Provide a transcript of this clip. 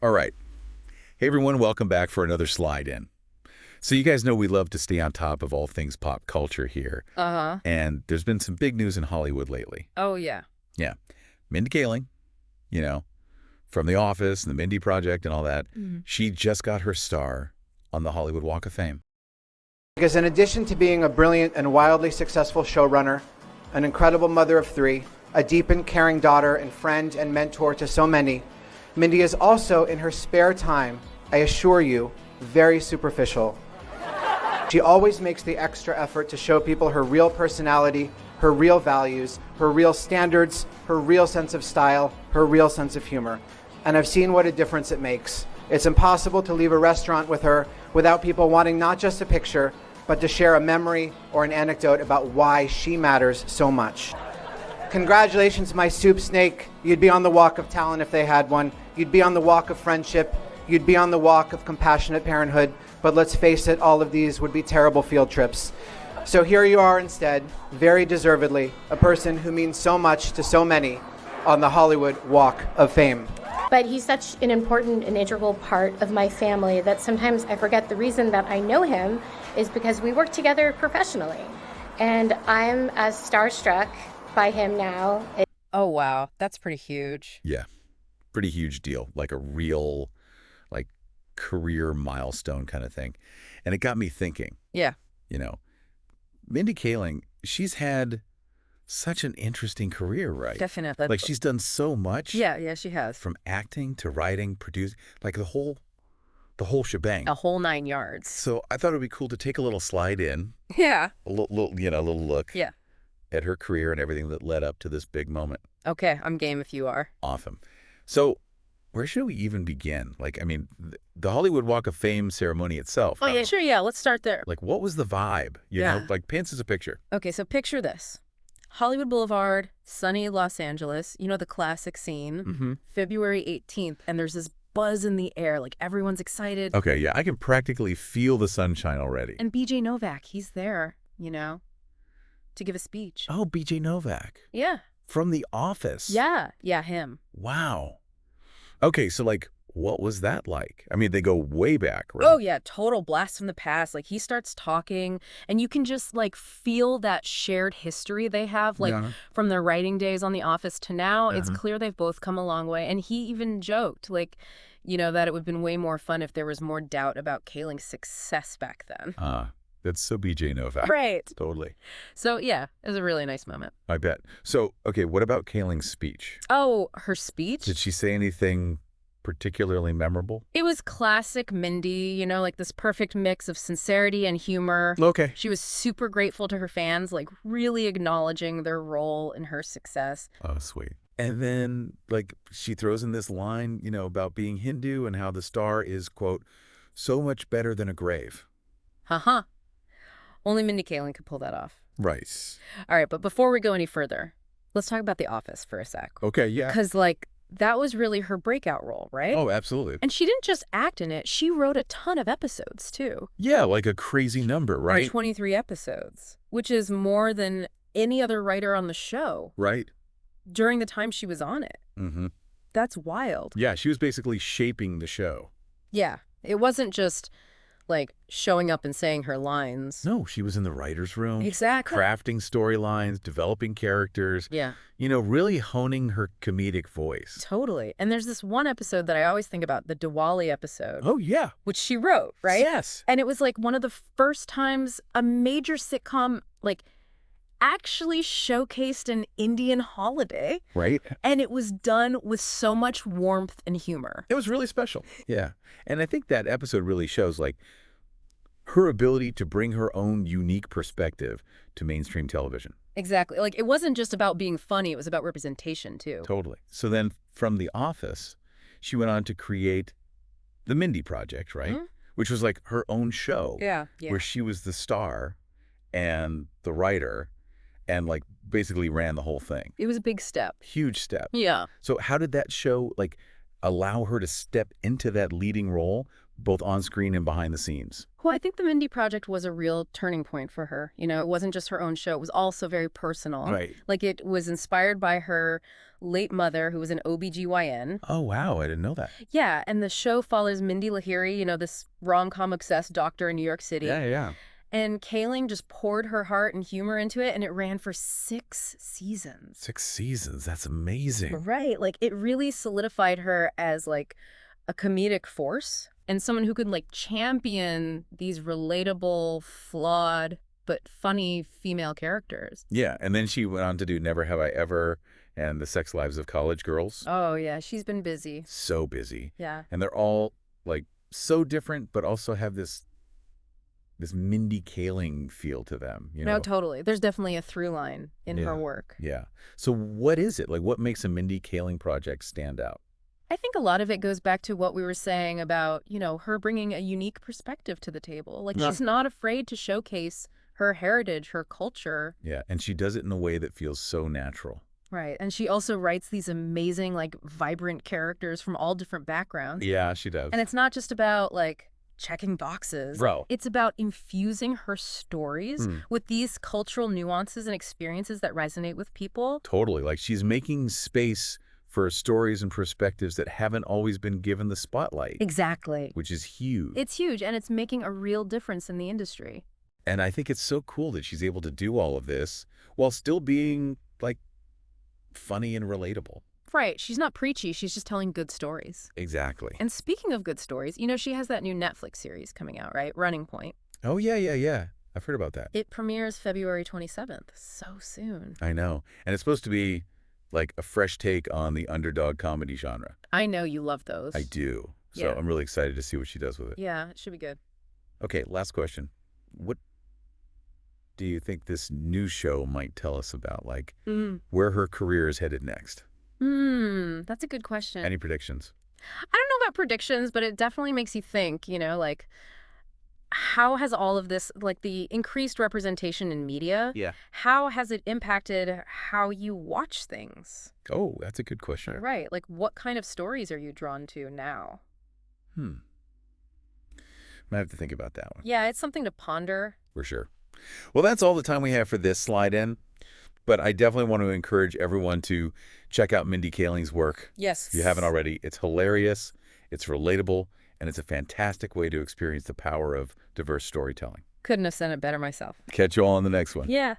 All right. Hey, everyone. Welcome back for another slide in. So you guys know we love to stay on top of all things pop culture here. Uh-huh. And there's been some big news in Hollywood lately. Oh, yeah. Yeah. Mindy Kaling, you know, from The Office and the Mindy Project and all that, she just got her star on the Hollywood Walk of Fame. Because in addition to being a brilliant and wildly successful showrunner, an incredible mother of three, a deep and caring daughter and friend and mentor to so many, Mindy is also, in her spare time, I assure you, very superficial. She always makes the extra effort to show people her real personality, her real values, her real standards, her real sense of style, her real sense of humor. And I've seen what a difference it makes. It's impossible to leave a restaurant with her without people wanting not just a picture, but to share a memory or an anecdote about why she matters so much. Congratulations, my soup snake. You'd be on the walk of talent if they had one. You'd be on the walk of friendship. You'd be on the walk of compassionate parenthood. But let's face it, all of these would be terrible field trips. So here you are instead, very deservedly, a person who means so much to so many on the Hollywood Walk of Fame. But he's such an important and integral part of my family that sometimes I forget the reason that I know him is because we work together professionally. And I'm as starstruck by him now. Oh, wow. That's pretty huge. Yeah. Pretty huge deal. Like a real, career milestone kind of thing. And it got me thinking. Yeah. Mindy Kaling, she's had such an interesting career, right? Definitely. She's done so much. Yeah, she has. From acting to writing, producing, the whole shebang. A whole 9 yards. So I thought it would be cool to take a little slide in, Yeah. a little look Yeah. at her career and everything that led up to this big moment. Okay, I'm game if you are. Awesome. So where should we even begin? The Hollywood Walk of Fame ceremony itself. Oh, yeah, sure, yeah. Let's start there. What was the vibe? You know, paints us a picture. Okay, so picture this. Hollywood Boulevard, sunny Los Angeles, the classic scene, February 18th, and there's this buzz in the air, everyone's excited. Okay, yeah, I can practically feel the sunshine already. And BJ Novak, he's there, to give a speech. Oh, BJ Novak. Yeah. From The Office. Yeah, him. Wow. Okay, so what was that like? I mean, they go way back, right? Oh, yeah, total blast from the past. He starts talking, and you can just, feel that shared history they have, from their writing days on The Office to now. It's clear they've both come a long way. And he even joked, that it would have been way more fun if there was more doubt about Kaling's success back then. That's so BJ Novak. Right. Totally. So, yeah, it was a really nice moment. I bet. So, okay, what about Kaling's speech? Oh, her speech? Did she say anything particularly memorable? It was classic Mindy, this perfect mix of sincerity and humor. Okay. She was super grateful to her fans, really acknowledging their role in her success. Oh, sweet. And then, she throws in this line, about being Hindu and how the star is, quote, so much better than a grave. Uh-huh. Only Mindy Kaling could pull that off. Right. All right, but before we go any further, let's talk about The Office for a sec. Okay, yeah. Because, that was really her breakout role, right? Oh, absolutely. And she didn't just act in it. She wrote a ton of episodes, too. Yeah, a crazy number, right? 23 episodes, which is more than any other writer on the show. Right. During the time she was on it. Mm-hmm. That's wild. Yeah, she was basically shaping the show. Yeah. It wasn't just, showing up and saying her lines. No, she was in the writer's room. Exactly. Crafting storylines, developing characters. Yeah. Really honing her comedic voice. Totally. And there's this one episode that I always think about, the Diwali episode. Oh, yeah. Which she wrote, right? Yes. And it was, one of the first times a major sitcom, actually showcased an Indian holiday. Right. And it was done with so much warmth and humor. It was really special. Yeah. And I think that episode really shows, her ability to bring her own unique perspective to mainstream television. Exactly. It wasn't just about being funny. It was about representation, too. Totally. So then from The Office, she went on to create the Mindy Project, right? Mm-hmm. Which was her own show. Yeah. Where she was the star and the writer and basically ran the whole thing. It was a big step. Huge step. Yeah. So how did that show allow her to step into that leading role both on screen and behind the scenes. Well, I think the Mindy Project was a real turning point for her. It wasn't just her own show. It was also very personal. Right. Like, it was inspired by her late mother, who was an OBGYN. Oh, wow. I didn't know that. Yeah, and the show follows Mindy Lahiri, this rom-com obsessed doctor in New York City. Yeah. And Kaling just poured her heart and humor into it, and it ran for 6 seasons. 6 seasons. That's amazing. Right. Like, it really solidified her as, like, a comedic force and someone who could, like, champion these relatable, flawed, but funny female characters. Yeah, and then she went on to do Never Have I Ever and The Sex Lives of College Girls. Oh, yeah. She's been busy. So busy. Yeah. And they're all, like, so different, but also have this Mindy Kaling feel to them, No, totally. There's definitely a through line in her work. Yeah. So what is it? Like, what makes a Mindy Kaling project stand out? I think a lot of it goes back to what we were saying about, her bringing a unique perspective to the table. Like, she's not afraid to showcase her heritage, her culture. Yeah, and she does it in a way that feels so natural. Right. And she also writes these amazing, like, vibrant characters from all different backgrounds. Yeah, she does. And it's not just about, like, checking boxes. Bro. It's about infusing her stories with these cultural nuances and experiences that resonate with people. Totally. Like, she's making space for stories and perspectives that haven't always been given the spotlight. Exactly. Which is huge. It's huge, and it's making a real difference in the industry. And I think it's so cool that she's able to do all of this while still being, like, funny and relatable. Right. She's not preachy. She's just telling good stories. Exactly. And speaking of good stories, she has that new Netflix series coming out, right? Running Point. Oh, yeah. I've heard about that. It premieres February 27th. So soon. I know. And it's supposed to be like a fresh take on the underdog comedy genre. I know you love those. I do. So Yeah. I'm really excited to see what she does with it. Yeah, it should be good. Okay, last question. What do you think this new show might tell us about, like, where her career is headed next? That's a good question. Any predictions? I don't know about predictions, but it definitely makes you think, like, how has all of this, like, the increased representation in media, how has it impacted how you watch things? Oh, that's a good question. Right. Like, what kind of stories are you drawn to now? Might have to think about that one. Yeah, it's something to ponder. For sure. Well, that's all the time we have for this slide in. But I definitely want to encourage everyone to check out Mindy Kaling's work. Yes. If you haven't already, it's hilarious, it's relatable, and it's a fantastic way to experience the power of diverse storytelling. Couldn't have said it better myself. Catch you all on the next one. Yeah.